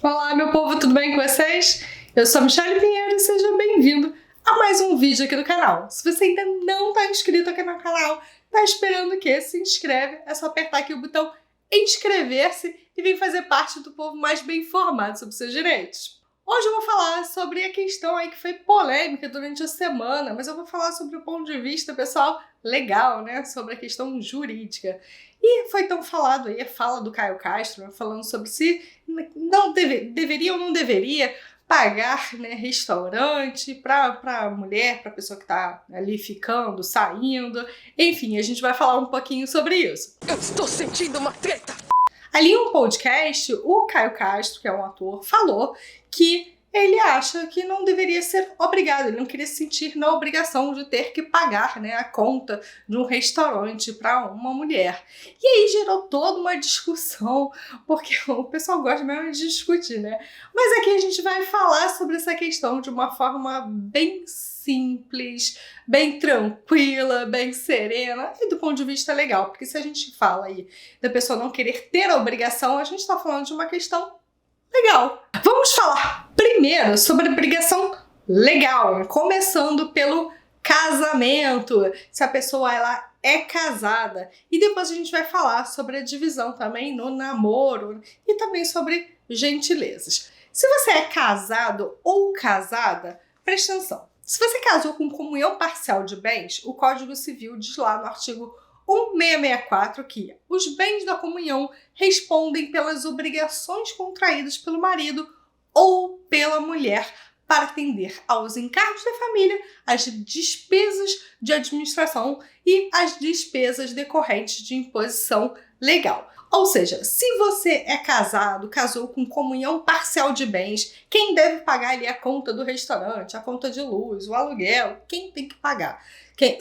Olá, meu povo, tudo bem com vocês? Eu sou a Michelle Pinheiro e seja bem-vindo a mais um vídeo aqui do canal. Se você ainda não está inscrito aqui no canal, tá esperando o quê? Se inscreve, é só apertar aqui o botão inscrever-se e vir fazer parte do povo mais bem informado sobre seus direitos. Hoje eu vou falar sobre a questão aí que foi polêmica durante a semana, mas eu vou falar sobre o ponto de vista, pessoal, legal, né? Sobre a questão jurídica. E foi tão falado aí a fala do Caio Castro, né, falando sobre se não deveria ou não deveria pagar, né, restaurante para mulher, para pessoa que está ali ficando, saindo. Enfim, a gente vai falar um pouquinho sobre isso. Eu estou sentindo uma treta! Ali em um podcast, o Caio Castro, que é um ator, falou que ele acha que não deveria ser obrigado, ele não queria se sentir na obrigação de ter que pagar, né, a conta de um restaurante para uma mulher. E aí gerou toda uma discussão, porque o pessoal gosta mesmo de discutir, né? Mas aqui a gente vai falar sobre essa questão de uma forma bem simples, bem tranquila, bem serena e do ponto de vista legal, porque se a gente fala aí da pessoa não querer ter a obrigação, a gente está falando de uma questão legal. Vamos falar primeiro sobre a obrigação legal, começando pelo casamento, se a pessoa ela é casada, e depois a gente vai falar sobre a divisão também no namoro e também sobre gentilezas. Se você é casado ou casada, preste atenção. Se você casou com comunhão parcial de bens, o Código Civil diz lá no artigo 1664 que os bens da comunhão respondem pelas obrigações contraídas pelo marido ou pela mulher para atender aos encargos da família, às despesas de administração e às despesas decorrentes de imposição legal. Ou seja, se você é casado, casou com comunhão parcial de bens, quem deve pagar ali a conta do restaurante, a conta de luz, o aluguel, quem tem que pagar?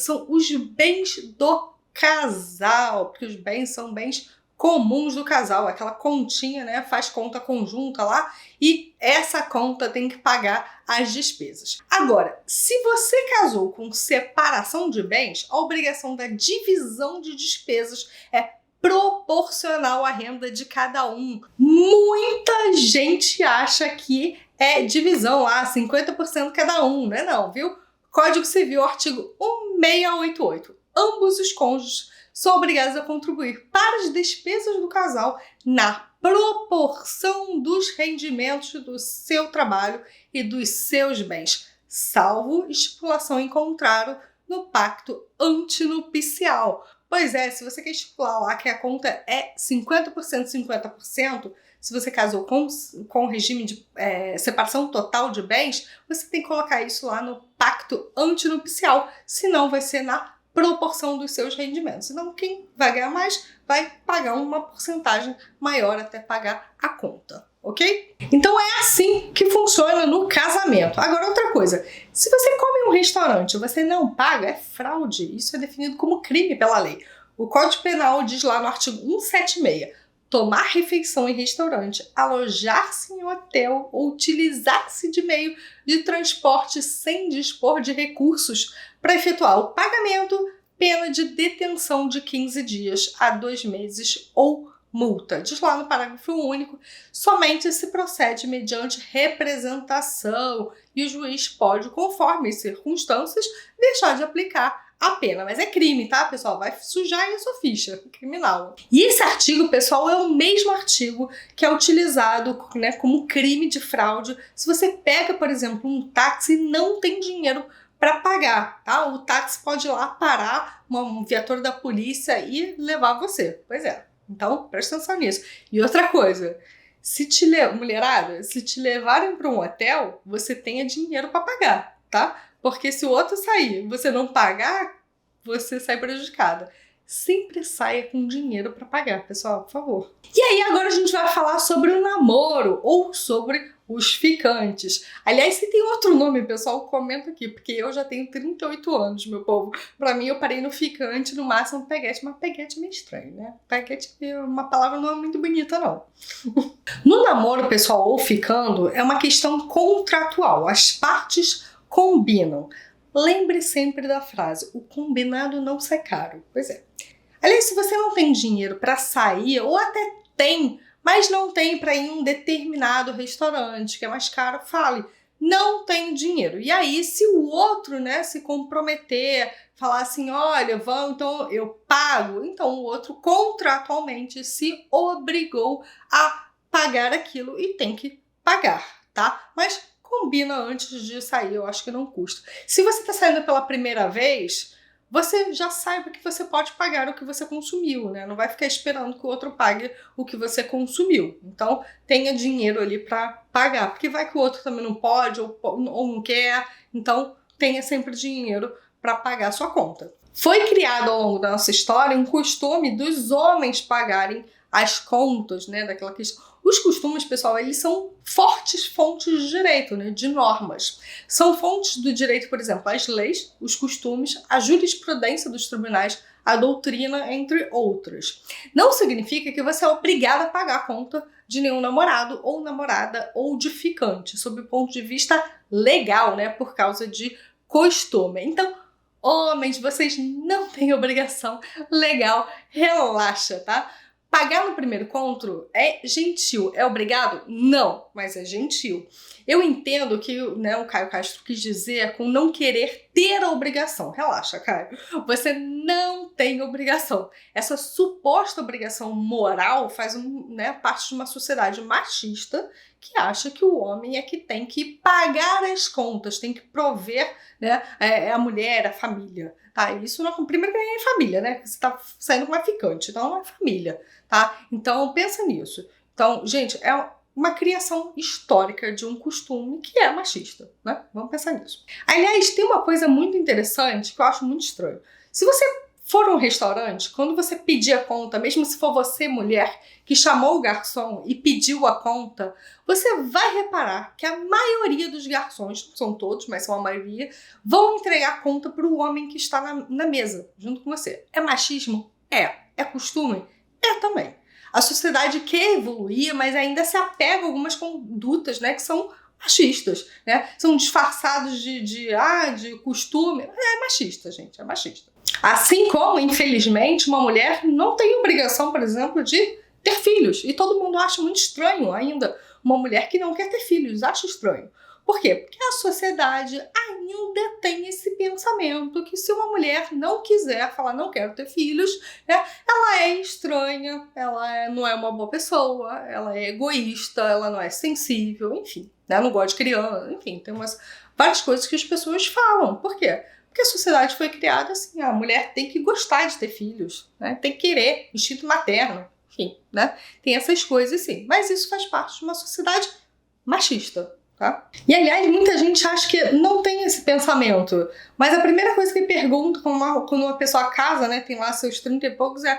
São os bens do casal, porque os bens são bens comuns do casal, aquela continha, né, faz conta conjunta lá e essa conta tem que pagar as despesas. Agora, se você casou com separação de bens, a obrigação da divisão de despesas é proporcional à renda de cada um. Muita gente acha que é divisão lá, 50% cada um, não é não, viu? Código Civil, artigo 1688. Ambos os cônjuges são obrigados a contribuir para as despesas do casal na proporção dos rendimentos do seu trabalho e dos seus bens, salvo estipulação em contrário no pacto antinupcial. Pois é, se você quer estipular lá que a conta é 50%, 50%, se você casou com regime de separação total de bens, você tem que colocar isso lá no pacto antinupcial, senão vai ser na proporção dos seus rendimentos. Senão quem vai ganhar mais vai pagar uma porcentagem maior até pagar a conta, ok? Então é assim que funciona no casamento. Agora outra coisa, se você come em um restaurante e você não paga, é fraude. Isso é definido como crime pela lei. O Código Penal diz lá no artigo 176, tomar refeição em restaurante, alojar-se em hotel ou utilizar-se de meio de transporte sem dispor de recursos para efetuar o pagamento, pena de detenção de 15 dias a 2 meses ou multa. Diz lá no parágrafo único, somente se procede mediante representação e o juiz pode, conforme as circunstâncias, deixar de aplicar a pena, mas é crime, tá, pessoal? Vai sujar aí a sua ficha criminal. E esse artigo, pessoal, é o mesmo artigo que é utilizado, né, como crime de fraude se você pega, por exemplo, um táxi e não tem dinheiro para pagar, tá? O táxi pode ir lá parar uma viatura da polícia e levar você. Pois é. Então, presta atenção nisso. E outra coisa, mulherada, se te levarem para um hotel, você tenha dinheiro para pagar, tá? Porque se o outro sair e você não pagar, você sai prejudicada. Sempre saia com dinheiro para pagar, pessoal, por favor. E aí agora a gente vai falar sobre o namoro ou sobre os ficantes. Aliás, se tem outro nome, pessoal, comenta aqui, porque eu já tenho 38 anos, meu povo. Pra mim, eu parei no ficante, no máximo peguete, mas peguete é meio estranho, né? Peguete é uma palavra não é muito bonita, não. No namoro, pessoal, ou ficando, é uma questão contratual. As partes combinam. Lembre sempre da frase, o combinado não sai caro. Pois é. Aliás, se você não tem dinheiro para sair, ou até tem, mas não tem para ir em um determinado restaurante que é mais caro, fale, não tenho dinheiro. E aí, se o outro, né, se comprometer, falar assim, olha, vamos, então eu pago, então o outro contratualmente se obrigou a pagar aquilo e tem que pagar, tá? Mas combina antes de sair, eu acho que não custa. Se você está saindo pela primeira vez, você já saiba que você pode pagar o que você consumiu, né? Não vai ficar esperando que o outro pague o que você consumiu. Então, tenha dinheiro ali para pagar, porque vai que o outro também não pode ou não quer. Então, tenha sempre dinheiro para pagar a sua conta. Foi criado ao longo da nossa história um costume dos homens pagarem as contas, né? Daquela questão. Os costumes, pessoal, eles são fortes fontes de direito, né, de normas. São fontes do direito, por exemplo, as leis, os costumes, a jurisprudência dos tribunais, a doutrina, entre outras. Não significa que você é obrigado a pagar a conta de nenhum namorado ou namorada ou de ficante, sob o ponto de vista legal, né, por causa de costume. Então, homens, vocês não têm obrigação legal, relaxa, tá? Pagar no primeiro encontro é gentil. É obrigado? Não, mas é gentil. Eu entendo que, né, o Caio Castro quis dizer com não querer ter a obrigação. Relaxa, Caio. Você não tem obrigação. Essa suposta obrigação moral faz parte de uma sociedade machista que acha que o homem é que tem que pagar as contas, tem que prover, né, a mulher, a família. Tá? Isso não, primeiro que nem é família, né? Você tá saindo com uma ficante, então não é família, tá? Então pensa nisso. Então, gente, é uma criação histórica de um costume que é machista, né? Vamos pensar nisso. Aliás, tem uma coisa muito interessante que eu acho muito estranho. Se você for a um restaurante, quando você pedir a conta, mesmo se for você, mulher, que chamou o garçom e pediu a conta, você vai reparar que a maioria dos garçons, não são todos, mas são a maioria, vão entregar a conta para o homem que está na mesa, junto com você. É machismo? É. É costume? É também. A sociedade quer evoluir, mas ainda se apega a algumas condutas, né, que são machistas, né? São disfarçados de costume. É machista, gente, é machista. Assim como, infelizmente, uma mulher não tem obrigação, por exemplo, de ter filhos. E todo mundo acha muito estranho ainda uma mulher que não quer ter filhos. Acha estranho. Por quê? Porque a sociedade ainda tem esse pensamento que se uma mulher não quiser falar não quero ter filhos, né, ela é estranha, ela não é uma boa pessoa, ela é egoísta, ela não é sensível, enfim, né, não gosta de criança, enfim, tem várias coisas que as pessoas falam. Por quê? Porque a sociedade foi criada assim, a mulher tem que gostar de ter filhos, né, tem que querer, instinto materno, enfim, né, tem essas coisas sim, mas isso faz parte de uma sociedade machista. Tá? E aliás, muita gente acha que não tem esse pensamento, mas a primeira coisa que pergunta quando uma pessoa casa, né, tem lá seus 30 e poucos, e aí,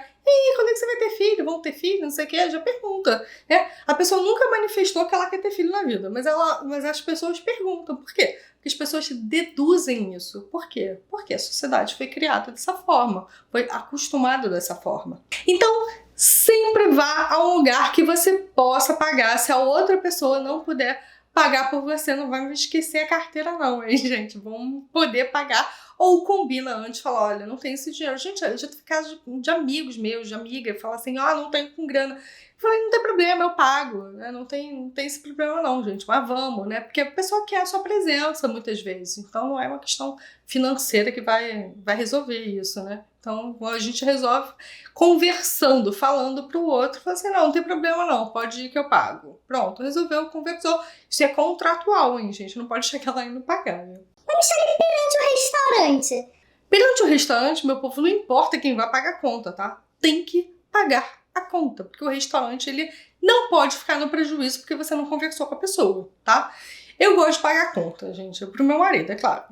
quando é que você vai ter filho? Vão ter filho? Não sei o que, já pergunta, né? A pessoa nunca manifestou que ela quer ter filho na vida, mas as pessoas perguntam. Por quê? Porque as pessoas deduzem isso. Por quê? Porque a sociedade foi criada dessa forma, foi acostumada dessa forma. Então, sempre vá a um lugar que você possa pagar, se a outra pessoa não puder pagar por você, não vai me esquecer a carteira não, hein, gente? Vamos poder pagar. Ou combina antes, fala, olha, não tenho esse dinheiro. Gente, eu já tive caso de amigos meus, de amiga, fala assim, não tenho com grana. Eu falei, não tem problema, eu pago, né? Não tem esse problema não, gente, mas vamos, né? Porque a pessoa quer a sua presença muitas vezes, então não é uma questão financeira que vai resolver isso, né? Então a gente resolve conversando, falando pro outro, fala assim, não tem problema não, pode ir que eu pago. Pronto, resolveu, conversou. Isso é contratual, hein, gente? Não pode chegar lá e não pagar, né? Vamos estar perante o restaurante. Perante o restaurante, meu povo, não importa quem vai pagar a conta, tá? Tem que pagar a conta, porque o restaurante, ele não pode ficar no prejuízo porque você não conversou com a pessoa, tá? Eu gosto de pagar a conta, gente, pro meu marido, é claro.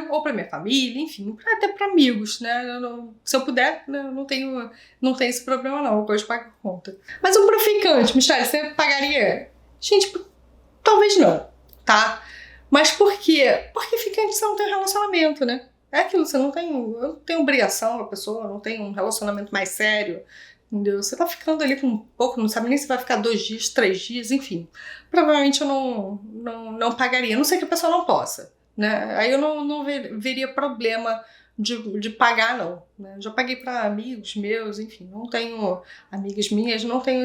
Ou pra minha família, enfim, até pra amigos, né? Se eu puder, né? não tenho esse problema não, eu gosto de pagar a conta. Mas um pro ficante, Michelle, você pagaria? Gente, talvez não, tá? Mas por quê? Porque ficante você não tem relacionamento, né? É aquilo, eu não tenho obrigação com a pessoa, não tem um relacionamento mais sério, entendeu? Você tá ficando ali com um pouco, não sabe nem se vai ficar 2 dias, 3 dias, enfim. Provavelmente eu não pagaria, a não sei que a pessoa não possa, né? Aí eu não veria problema de pagar, não. Né? Já paguei para amigos meus, enfim, não tenho amigas minhas, não tenho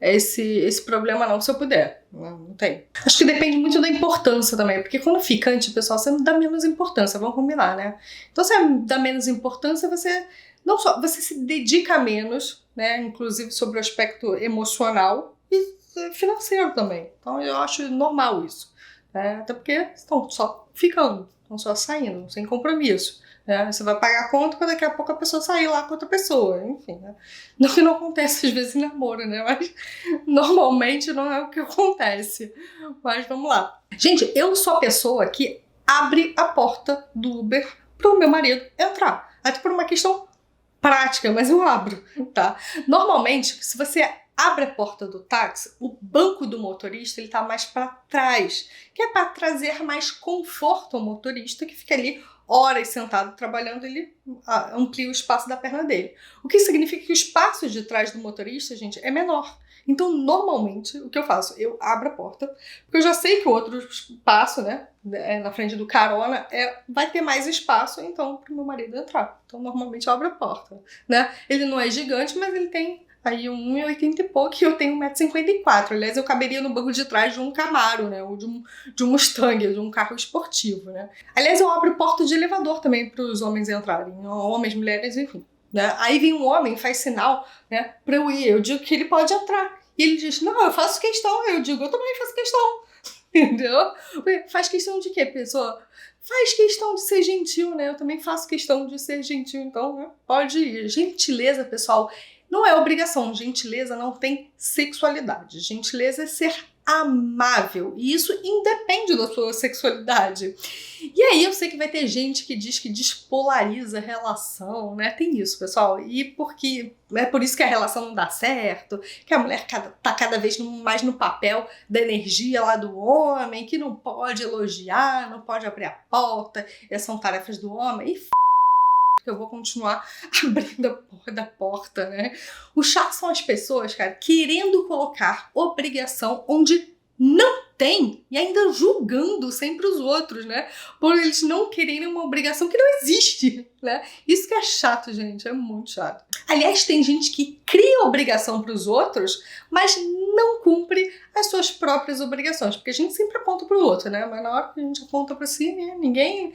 esse problema não, se eu puder. Não tem. Acho que depende muito da importância também, porque quando ficante, pessoal, você não dá menos importância, vamos combinar, né? Então, você dá menos importância, você não só você se dedica menos, né? Inclusive sobre o aspecto emocional e financeiro também. Então, eu acho normal isso. Até porque estão só ficando, estão só saindo, sem compromisso. Você vai pagar a conta quando daqui a pouco a pessoa sair lá com outra pessoa, enfim, né? Não que não acontece às vezes em namoro, né? Mas normalmente não é o que acontece. Mas vamos lá. Gente, eu sou a pessoa que abre a porta do Uber pro meu marido entrar. Até por uma questão prática, mas eu abro, tá? Normalmente, se você abre a porta do táxi, o banco do motorista ele tá mais para trás, que é para trazer mais conforto ao motorista que fica ali horas sentado trabalhando, ele amplia o espaço da perna dele. O que significa que o espaço de trás do motorista, gente, é menor. Então, normalmente, o que eu faço? Eu abro a porta, porque eu já sei que o outro espaço, né, na frente do carona, vai ter mais espaço, então, para o meu marido entrar. Então, normalmente, eu abro a porta, né? Ele não é gigante, mas ele tem aí 1,80 e pouco, e eu tenho 1,54 m. Aliás, eu caberia no banco de trás de um Camaro, né? Ou de um Mustang, de um carro esportivo, né? Aliás, eu abro porta de elevador também para os homens entrarem. Homens, mulheres, enfim. Né? Aí vem um homem, faz sinal, né, para eu ir. Eu digo que ele pode entrar. E ele diz, não, eu faço questão. Eu digo, eu também faço questão. Entendeu? Faz questão de quê, pessoa? Faz questão de ser gentil, né? Eu também faço questão de ser gentil. Então, né, pode ir. Gentileza, pessoal, não é obrigação. Gentileza não tem sexualidade. Gentileza é ser amável. E isso independe da sua sexualidade. E aí eu sei que vai ter gente que diz que despolariza a relação, né? Tem isso, pessoal. E porque é por isso que a relação não dá certo, que a mulher tá cada vez mais no papel da energia lá do homem, que não pode elogiar, não pode abrir a porta, essas são tarefas do homem. E que eu vou continuar abrindo a porra da porta, né? O chato são as pessoas, cara, querendo colocar obrigação onde não tem e ainda julgando sempre os outros, né? Por eles não quererem uma obrigação que não existe, né? Isso que é chato, gente, é muito chato. Aliás, tem gente que cria obrigação para os outros, mas não cumpre as suas próprias obrigações, porque a gente sempre aponta para o outro, né? Mas na hora que a gente aponta para si, né? ninguém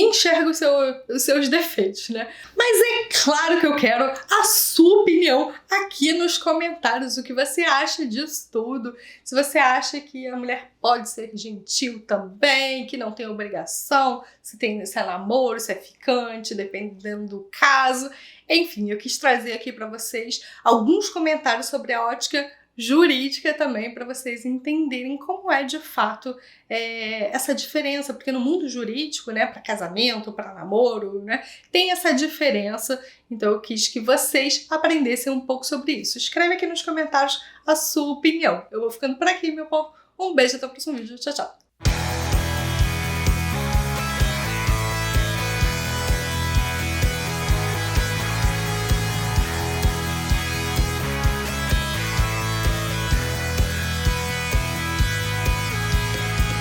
enxerga os seus defeitos, né? Mas é claro que eu quero a sua opinião aqui nos comentários, o que você acha disso tudo, se você acha que a mulher pode ser gentil também, que não tem obrigação, se é namoro, se é ficante, dependendo do caso. Enfim, eu quis trazer aqui para vocês alguns comentários sobre a ótica jurídica também, para vocês entenderem como é de fato essa diferença, porque no mundo jurídico, né, para casamento, para namoro, né, tem essa diferença. Então eu quis que vocês aprendessem um pouco sobre isso. Escreve aqui nos comentários a sua opinião. Eu vou ficando por aqui, meu povo. Um beijo, até o próximo vídeo. Tchau, tchau.